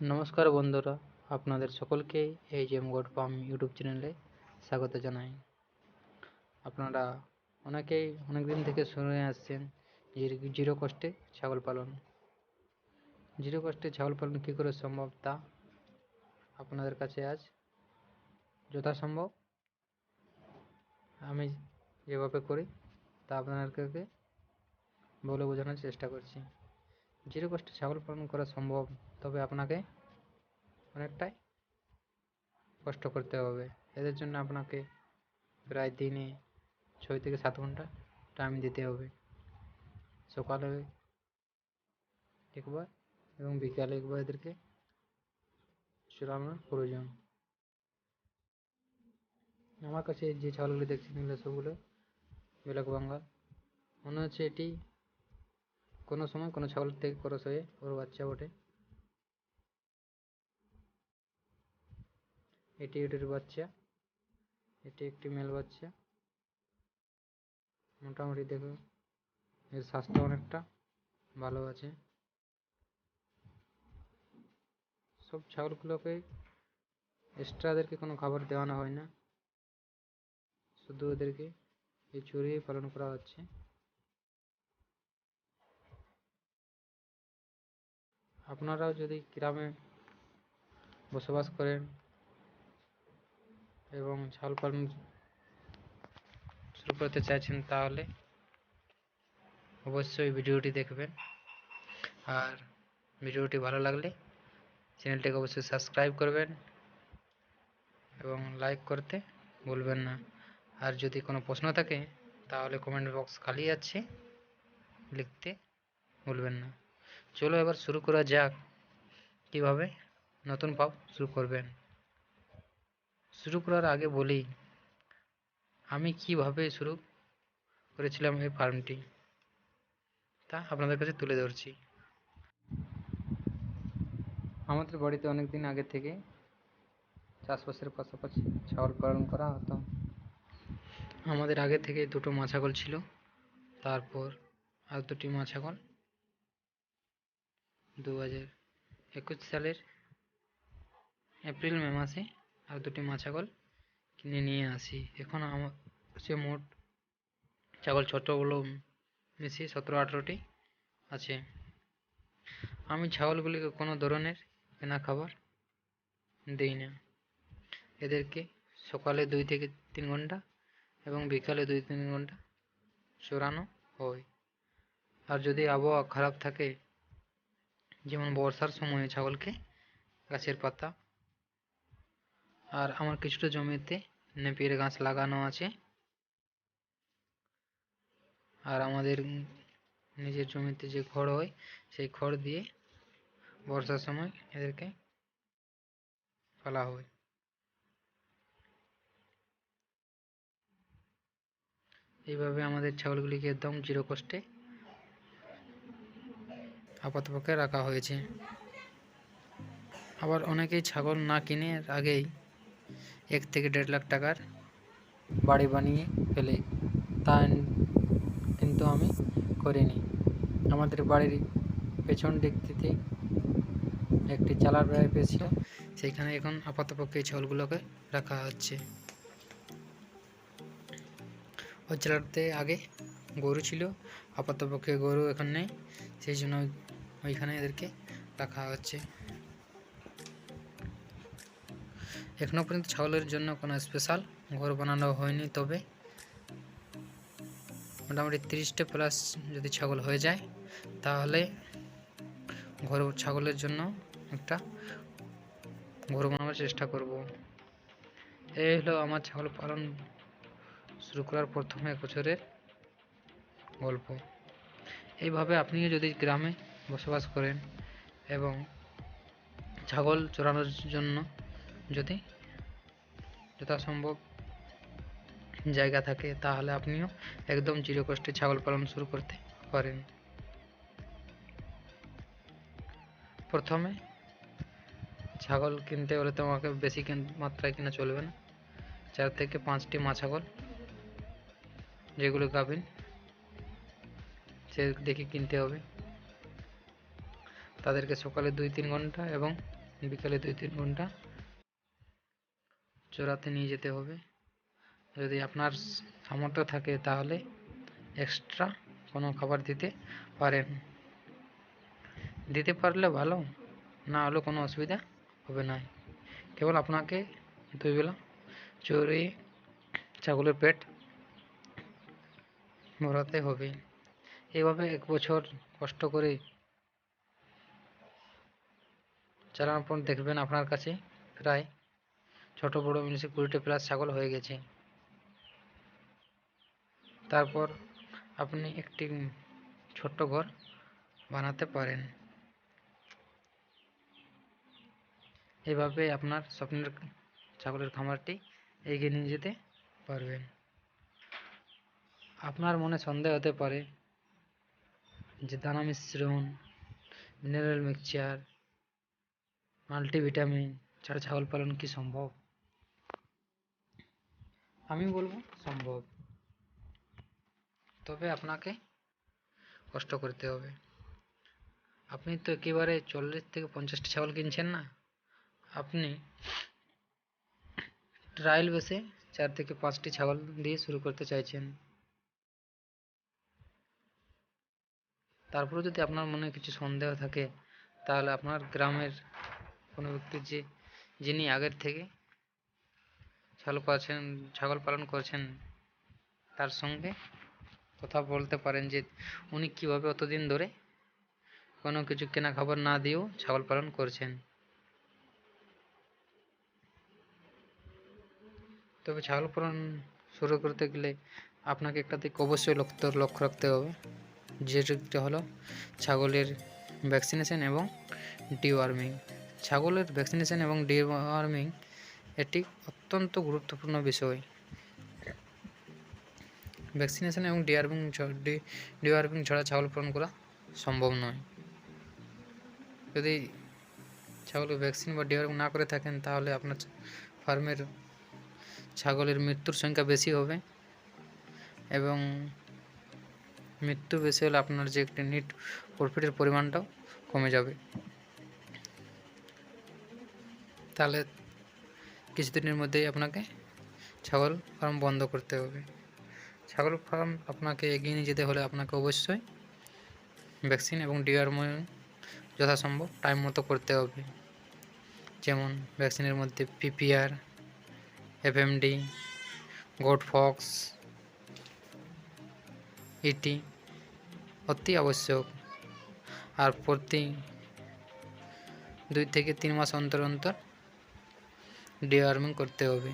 নমস্কার বন্ধুরা, আপনাদের সকলকে এই যে গোট ফার্ম ইউটিউব চ্যানেলে স্বাগত জানাই। আপনারা অনেকেই অনেকদিন থেকে শুনে আসছেন জিরো কস্টে ছাগল পালন। জিরো কস্টে ছাগল পালন কী করে সম্ভব তা আপনাদের কাছে আজ যথাসম্ভব আমি যেভাবে করি তা আপনাদেরকে বলে বোঝানোর চেষ্টা করছি। জিরো কস্টে ছাগল পালন করা সম্ভব, তবে আপনাকে অনেকটাই কষ্ট করতে হবে। এদের জন্য আপনাকে প্রায় দিনে 6 থেকে 7 ঘন্টা টাইম দিতে হবে। সকালে একবার এবং বিকালে একবার এদেরকে চড়ানোর প্রয়োজন। আমার কাছে যে ছাগলগুলি দেখছেন এগুলো সবগুলো ব্ল্যাক বেঙ্গল। মনে হচ্ছে এটি কোনো সময় কোনো ছাগল থেকে ক্রস হয়ে ওর বাচ্চা ওঠে। এটি এটির বাচ্চা, এটি একটি মেল বাচ্চা। মোটামুটি দেখো এর স্বাস্থ্য অনেকটা ভালো আছে। সব ছাগলগুলোকে এক্সট্রা এদেরকে কোনো খাবার দেওয়ানো হয় না, শুধু এদেরকে এই চড়িয়ে পালন করা হচ্ছে। আপনারাও যদি গ্রামে বসবাস করেন এবং ছাগল পালন শুরু করতে চাইছেন তাহলে অবশ্যই ভিডিওটি দেখবেন, আর ভিডিওটি ভালো লাগলে চ্যানেলটিকে অবশ্যই সাবস্ক্রাইব করবেন এবং লাইক করতে ভুলবেন না। আর যদি কোনো প্রশ্ন থাকে তাহলে কমেন্ট বক্স খালি আছে, লিখতে ভুলবেন না। চলো এবার শুরু করা যাক কিভাবে নতুন ফার্ম শুরু করবেন। শুরু করার আগে বলি আমি কিভাবে শুরু করেছিলাম এই ফার্মটি, তা আপনাদের কাছে তুলে ধরছি। আমাদের বাড়িতে অনেকদিন আগে থেকে চাষবাসের পাশাপাশি ছাগল পালন করা হতো। আমাদের আগে থেকে দুটো মা ছাগল ছিল, তারপর আর দুটি মা ছাগল 2021 সালের এপ্রিল মে মাসে আর দুটি মা ছাগল কিনে নিয়ে আসি। এখন আমার সে মোট ছাগল ছোট বড় মিশিয়ে 17-18টি আছে। আমি ছাগলগুলিকে কোনো ধরনের কেনা খাবার দিই না। এদেরকে সকালে 2 থেকে 3 ঘন্টা এবং বিকালে 2-3 ঘন্টা চড়ানো হয়। আর যদি আবহাওয়া খারাপ থাকে, যেমন বর্ষার সময়ে, ছাগলকে গাছের পাতা, আর আমার কিছুটা জমিতে নেপিয়ার গাছ লাগানো আছে, আর আমাদের নিজের জমিতে যে খড় হয় সেই খড় দিয়ে বর্ষার সময় এদেরকে ফেলা হয়। এইভাবে আমাদের ছাগলগুলিকে একদম জিরো কস্টে আপাতপক্ষে রাখা হয়েছে। আবার অনেকেই ছাগল না কিনে আগেই 1 থেকে 1.5 লাখ টাকার বাড়ি বানিয়ে ফেলে, তা কিন্তু আমি করিনি। আমাদের বাড়ির পেছন দিক থেকে একটি চালার প্রায় পেয়েছিল, সেইখানে এখন আপাতপক্ষে এই ছাগলগুলোকে রাখা হচ্ছে। ওই চালাতে আগে গরু ছিল, আপাতপক্ষে গরু এখন নেই, সেই জন্য ওইখানে এদেরকে রাখা হচ্ছে। এখনও পর্যন্ত ছাগলের জন্য কোনো স্পেশাল ঘর বানানো হয়নি, তবে মোটামুটি 30টা প্লাস যদি ছাগল হয়ে যায় তাহলে ঘর ছাগলের জন্য একটা ঘর বানানোর চেষ্টা করব। এই হলো আমার ছাগল পালন শুরু করার প্রথম 1 বছরের গল্প। এইভাবে আপনিও যদি গ্রামে বসবাস করেন এবং ছাগল চড়ানোর জন্য যদি যথাসম্ভব জায়গা থাকে, তাহলে আপনিও একদম জিরো কস্টে ছাগল পালন শুরু করতে পারেন। প্রথমে ছাগল কিনতে হলে তোমাকে বেশি মাত্রায় কিনা চলবে না। 4 থেকে 5টি মা ছাগল যেগুলো গাভীন সে দেখে কিনতে হবে। তাদেরকে সকালে 2-3 ঘন্টা এবং বিকালে 2-3 ঘন্টা চড়াতে নিয়ে যেতে হবে। যদি আপনার সামর্থ্য থাকে তাহলে এক্সট্রা কোনো খাবার দিতে পারেন, দিতে পারলে ভালো, না হলে কোনো অসুবিধা হবে না। কেবল আপনাকে 2 বেলা চড়িয়ে ছাগলের পেট ভরাতে হবে। এইভাবে 1 বছর কষ্ট করে চালানোর পর দেখবেন আপনার কাছে প্রায় ছোট বড় মিলিয়ে 20টা প্লাস ছাগল হয়ে গেছে। তারপর আপনি একটি ছোট্ট ঘর বানাতে পারেন। এভাবে আপনার স্বপ্নের ছাগলের খামারটি এগিয়ে নিয়ে যেতে পারবেন। আপনার মনে সন্দেহ হতে পারে যে দানা মিশ্রণ, মিনারেল মিক্সচার, মাল্টিভিটামিন ছাড়া ছাগল পালন কি সম্ভব? আমি বলবো সম্ভব, তবে আপনাকে কষ্ট করতে হবে। আপনি তো একেবারে 40 থেকে 50টি ছাগল কিনছেন না, আপনি ট্রায়াল বেসে 4 থেকে 5টি ছাগল দিয়ে শুরু করতে চাইছেন। তারপরে যদি আপনার মনে কিছু সন্দেহ থাকে তাহলে আপনার গ্রামের কোনো ব্যক্তি যিনি আগের থেকে ছাগল পালন করছেন তার সঙ্গে কথা বলতে পারেন যে উনি কিভাবে অতদিন ধরে কোনো কিছু কেনা খাবার না দিয়েও ছাগল পালন করছেন। তবে ছাগল পালন শুরু করতে গেলে আপনাকে একটা দিক অবশ্যই লক্ষ্য রাখতে হবে, যেটা হলো ছাগলের ভ্যাকসিনেশন এবং ডিওয়ার্মিং। ছাগলের ভ্যাকসিনেশন এবং ডিওয়ার্মিং এটি অত্যন্ত গুরুত্বপূর্ণ বিষয়। ভ্যাকসিনেশন এবং ডিওয়ার্মিং ছাড়া ছাগল পালন করা সম্ভব নয়। যদি ছাগলের ভ্যাকসিন বা ডিওয়ার্মিং না করে থাকেন তাহলে আপনার ফার্মের ছাগলের মৃত্যুর সংখ্যা বেশি হবে, এবং মৃত্যু বেশি হলে আপনার যে একটি নেট প্রফিটের পরিমাণটাও কমে যাবে। তাহলে কিছুদিনের মধ্যেই আপনাকে ছাগল ফার্ম বন্ধ করতে হবে। ছাগল ফার্ম আপনাকে এগিয়ে নিয়ে যেতে হলে আপনাকে অবশ্যই ভ্যাকসিন এবং ডিওয়ার্মিং যথাসম্ভব টাইম মতো করতে হবে। যেমন ভ্যাকসিনের মধ্যে পিপিআর, এফএমডি, গোট ফক্স এটি অতি আবশ্যক। আর প্রতি 2 থেকে 3 মাস অন্তর অন্তর ডিওয়ার্মিং করতে হবে।